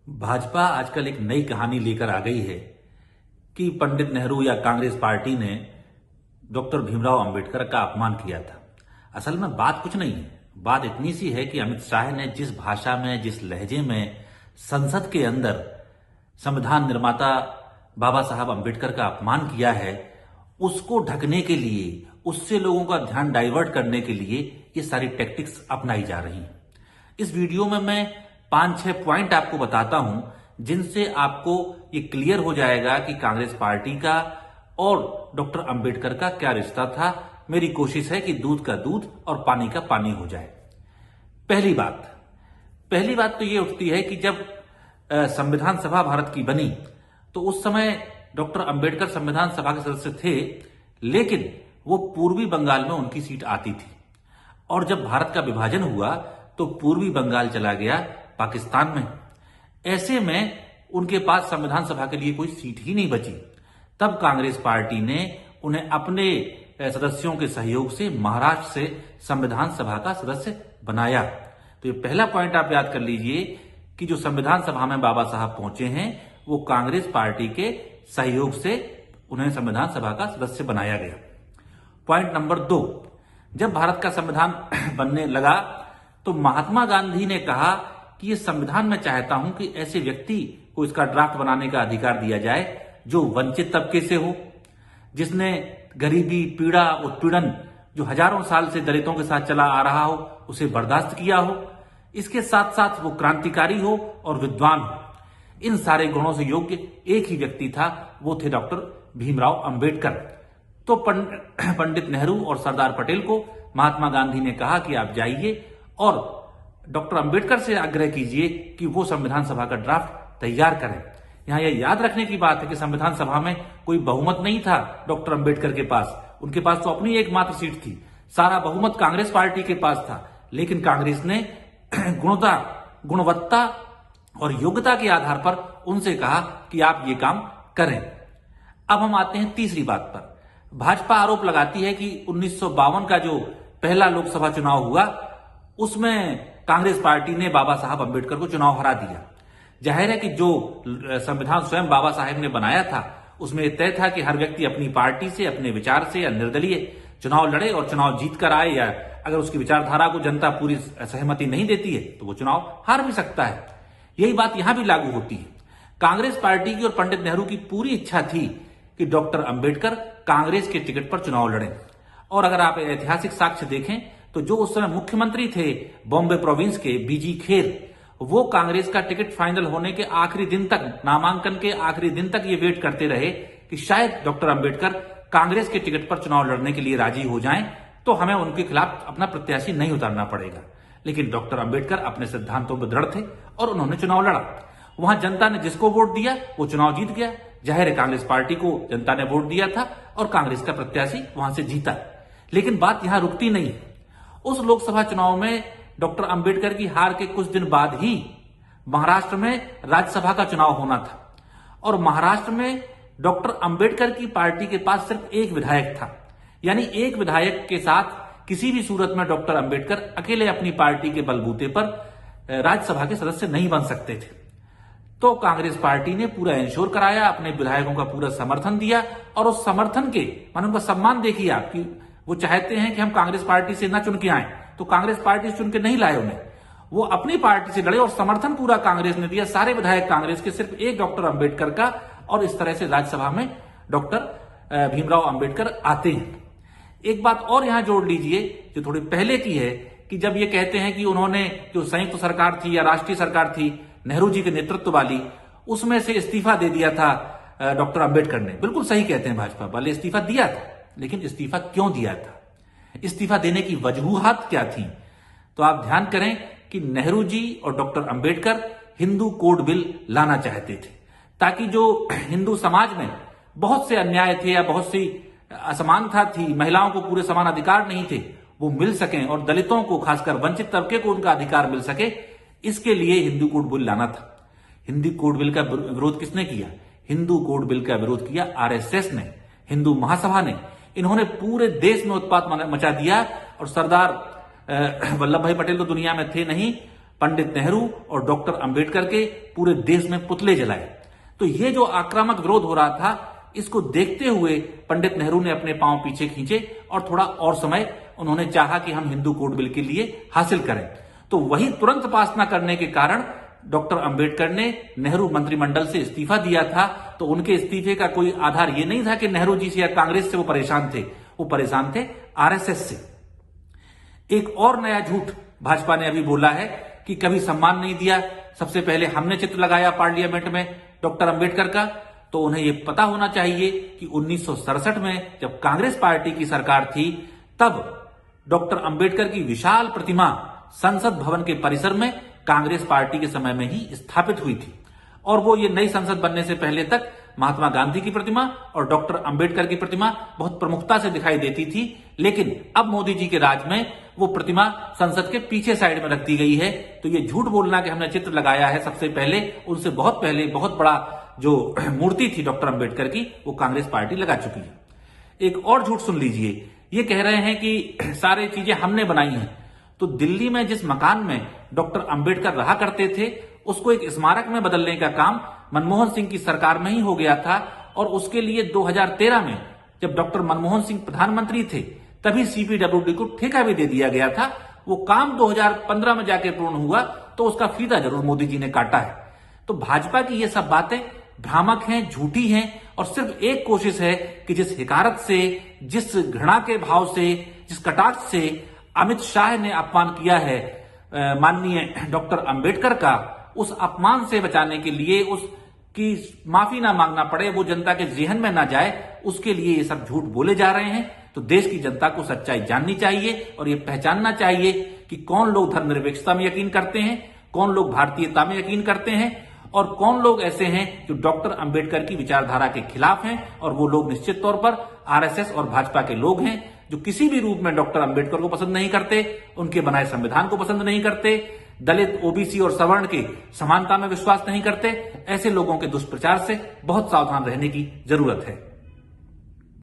भाजपा आजकल एक नई कहानी लेकर आ गई है कि पंडित नेहरू या कांग्रेस पार्टी ने डॉक्टर भीमराव अंबेडकर का अपमान किया था। असल में बात कुछ नहीं है। बात इतनी सी है कि अमित शाह ने जिस भाषा में, जिस लहजे में संसद के अंदर संविधान निर्माता बाबा साहब अंबेडकर का अपमान किया है, उसको ढकने के लिए, उससे लोगों का ध्यान डाइवर्ट करने के लिए ये सारी टैक्टिक्स अपनाई जा रही हैं। इस वीडियो में मैं 5-6 पॉइंट आपको बताता हूं जिनसे आपको ये क्लियर हो जाएगा कि कांग्रेस पार्टी का और डॉक्टर अंबेडकर का क्या रिश्ता था। मेरी कोशिश है कि दूध का दूध और पानी का पानी हो जाए। पहली बात तो ये उठती है कि जब संविधान सभा भारत की बनी तो उस समय डॉक्टर अंबेडकर संविधान सभा के सदस्य थे, लेकिन वो पूर्वी बंगाल में उनकी सीट आती थी। और जब भारत का विभाजन हुआ तो पूर्वी बंगाल चला गया पाकिस्तान में। ऐसे में उनके पास संविधान सभा के लिए कोई सीट ही नहीं बची। तब कांग्रेस पार्टी ने उन्हें अपने सदस्यों के सहयोग से महाराष्ट्र से संविधान सभा का सदस्य बनाया। तो ये पहला पॉइंट आप याद कर लीजिए कि जो संविधान सभा में बाबा साहब पहुंचे हैं वो कांग्रेस पार्टी के सहयोग से उन्हें संविधान सभा का सदस्य बनाया गया। पॉइंट नंबर 2, जब भारत का संविधान बनने लगा तो महात्मा गांधी ने कहा कि ये संविधान में चाहता हूं कि ऐसे व्यक्ति को इसका ड्राफ्ट बनाने का अधिकार दिया जाए जो वंचित तबके से हो, जिसने गरीबी, पीड़ा, उत्पीड़न जो हजारों साल से दलितों के साथ चला आ रहा हो उसे बर्दाश्त किया हो। इसके साथ साथ वो क्रांतिकारी हो और विद्वान हो। इन सारे गुणों से योग्य एक ही व्यक्ति था, वो थे डॉक्टर भीमराव अंबेडकर। तो पंडित नेहरू और सरदार पटेल को महात्मा गांधी ने कहा कि आप जाइए और डॉक्टर अंबेडकर से आग्रह कीजिए कि वो संविधान सभा का ड्राफ्ट तैयार करें। यहां यह याद रखने की बात है कि संविधान सभा में कोई बहुमत नहीं था डॉक्टर अंबेडकर के पास। उनके पास तो अपनी एकमात्र सीट थी। सारा बहुमत कांग्रेस पार्टी के पास था, लेकिन कांग्रेस ने गुणवत्ता और योग्यता के आधार पर उनसे कहा कि आप ये काम करें। अब हम आते हैं तीसरी बात पर। भाजपा आरोप लगाती है कि 1952 का जो पहला लोकसभा चुनाव हुआ उसमें कांग्रेस पार्टी ने बाबा साहब अंबेडकर को चुनाव हरा दिया। जाहिर है कि जो संविधान स्वयं बाबा साहब ने बनाया था उसमें तय था कि हर व्यक्ति अपनी पार्टी से, अपने विचार से या निर्दलीय चुनाव लड़े और चुनाव जीत कर आए, या अगर उसकी विचारधारा को जनता पूरी सहमति नहीं देती है तो वो चुनाव हार भी सकता है। यही बात यहां भी लागू होती है। कांग्रेस पार्टी की और पंडित नेहरू की पूरी इच्छा थी कि डॉक्टर अंबेडकर कांग्रेस के टिकट पर चुनाव लड़ें। और अगर आप ऐतिहासिक साक्ष्य देखें तो जो उस समय मुख्यमंत्री थे बॉम्बे प्रोविंस के, बीजी खेर, वो कांग्रेस का टिकट फाइनल होने के आखिरी दिन तक, नामांकन के आखिरी दिन तक ये वेट करते रहे कि शायद डॉक्टर अंबेडकर कांग्रेस के टिकट पर चुनाव लड़ने के लिए राजी हो जाएं तो हमें उनके खिलाफ अपना प्रत्याशी नहीं उतारना पड़ेगा। लेकिन डॉक्टर अंबेडकर अपने सिद्धांतों पर दृढ़ थे और उन्होंने चुनाव लड़ा। वहां जनता ने जिसको वोट दिया वो चुनाव जीत गया। जाहिर है कांग्रेस पार्टी को जनता ने वोट दिया था और कांग्रेस का प्रत्याशी वहां से जीता। लेकिन बात यहां रुकती नहीं। उस लोकसभा चुनाव में डॉक्टर अंबेडकर की हार के कुछ दिन बाद ही महाराष्ट्र में राज्यसभा का चुनाव होना था। और महाराष्ट्र में डॉक्टर अंबेडकर की पार्टी के पास सिर्फ एक विधायक था। यानी एक विधायक के साथ किसी भी सूरत में डॉक्टर अंबेडकर अकेले अपनी पार्टी के बलबूते पर राज्यसभा के सदस्य नहीं बन सकते थे। तो कांग्रेस पार्टी ने पूरा इंश्योर कराया, अपने विधायकों का पूरा समर्थन दिया। और उस समर्थन के माने उनका सम्मान देखिए आप कि वो चाहते हैं कि हम कांग्रेस पार्टी से ना चुन के आए, तो कांग्रेस पार्टी से चुन के नहीं लाए उन्हें, वो अपनी पार्टी से लड़े और समर्थन पूरा कांग्रेस ने दिया। सारे विधायक कांग्रेस के, सिर्फ एक डॉक्टर अंबेडकर का। और इस तरह से राज्यसभा में डॉक्टर भीमराव अंबेडकर आते हैं। एक बात और यहां जोड़ लीजिए जो थोड़ी पहले की है कि जब ये कहते हैं कि उन्होंने जो संयुक्त सरकार थी या राष्ट्रीय सरकार थी नेहरू जी के नेतृत्व वाली, उसमें से इस्तीफा दे दिया था डॉक्टर अंबेडकर ने। बिल्कुल सही कहते हैं भाजपा वाले, इस्तीफा दिया था। लेकिन इस्तीफा क्यों दिया था, इस्तीफा देने की वजूहात क्या थी? तो आप ध्यान करें कि नेहरू जी और doctor Ambedkar Hindu code bill लाना चाहते थे ताकि जो हिंदू समाज में बहुत से अन्याय थे या बहुत सी असमानता थी, महिलाओं को पूरे समान अधिकार नहीं थे, वो मिल सकें और दलितों को, खासकर वंचित तबके को उनका अधिकार मिल सके। इसके लिए हिंदू कोड बिल लाना था। हिंदू कोड बिल का विरोध किसने किया? हिंदू कोड बिल का विरोध किया आरएसएस ने, हिंदू महासभा ने। इन्होंने पूरे देश में उत्पात मचा दिया और सरदार वल्लभ भाई पटेल तो दुनिया में थे नहीं, पंडित नेहरू और डॉक्टर अंबेडकर के पूरे देश में पुतले जलाए। तो ये जो आक्रामक विरोध हो रहा था, इसको देखते हुए पंडित नेहरू ने अपने पांव पीछे खींचे और थोड़ा और समय उन्होंने चाहा कि हम हिंदू कोड बिल के लिए हासिल करें। तो वही तुरंत पास न करने के कारण डॉक्टर अंबेडकर ने नेहरू मंत्रिमंडल से इस्तीफा दिया था। तो उनके इस्तीफे का कोई आधार ये नहीं था कि नेहरू जी से या कांग्रेस से वो परेशान थे, वो परेशान थे आरएसएस से। एक और नया झूठ भाजपा ने अभी बोला है कि कभी सम्मान नहीं दिया। सबसे पहले हमने चित्र लगाया पार्लियामेंट में डॉक्टर अंबेडकर का। तो उन्हें यह पता होना चाहिए कि 1967 में जब कांग्रेस पार्टी की सरकार थी, तब डॉक्टर अंबेडकर की विशाल प्रतिमा संसद भवन के परिसर में कांग्रेस पार्टी के समय में ही स्थापित हुई थी। और वो ये नई संसद बनने से पहले तक महात्मा गांधी की प्रतिमा और डॉक्टर अंबेडकर की प्रतिमा बहुत प्रमुखता से दिखाई देती थी। लेकिन अब मोदी जी के राज में वो प्रतिमा संसद के पीछे साइड में रख दी गई है। तो ये झूठ बोलना कि हमने चित्र लगाया है, सबसे पहले उनसे बहुत पहले बहुत बड़ा जो मूर्ति थी डॉक्टर अंबेडकर की, वो कांग्रेस पार्टी लगा चुकी है। एक और झूठ सुन लीजिए, ये कह रहे हैं कि सारी चीजें हमने बनाई हैं। तो दिल्ली में जिस मकान में डॉक्टर अंबेडकर रहा करते थे, उसको एक स्मारक में बदलने का काम मनमोहन सिंह की सरकार में ही हो गया था। और उसके लिए 2013 में जब डॉक्टर मनमोहन सिंह प्रधानमंत्री थे, तभी सीपीडब्ल्यूडी को ठेका भी दे दिया गया था। वो काम 2015 में जाके पूर्ण हुआ, तो उसका फीता जरूर मोदी जी ने काटा है। तो भाजपा की ये सब बातें भ्रामक हैं, झूठी हैं, और सिर्फ एक कोशिश है कि जिस हिकारत से, जिस घृणा के भाव से, जिस कटाक्ष से अमित शाह ने अपमान किया है माननीय डॉक्टर अंबेडकर का, उस अपमान से बचाने के लिए, उसकी माफी ना मांगना पड़े, वो जनता के जेहन में ना जाए, उसके लिए ये सब झूठ बोले जा रहे हैं। तो देश की जनता को सच्चाई जाननी चाहिए और ये पहचानना चाहिए कि कौन लोग धर्मनिरपेक्षता में यकीन करते हैं, कौन लोग भारतीयता में यकीन करते हैं, और कौन लोग ऐसे हैं जो डॉक्टर अंबेडकर की विचारधारा के खिलाफ हैं। और वो लोग निश्चित तौर पर आरएसएस और भाजपा के लोग हैं जो किसी भी रूप में डॉक्टर अंबेडकर को पसंद नहीं करते, उनके बनाए संविधान को पसंद नहीं करते, दलित, ओबीसी और सवर्ण की समानता में विश्वास नहीं करते। ऐसे लोगों के दुष्प्रचार से बहुत सावधान रहने की जरूरत है।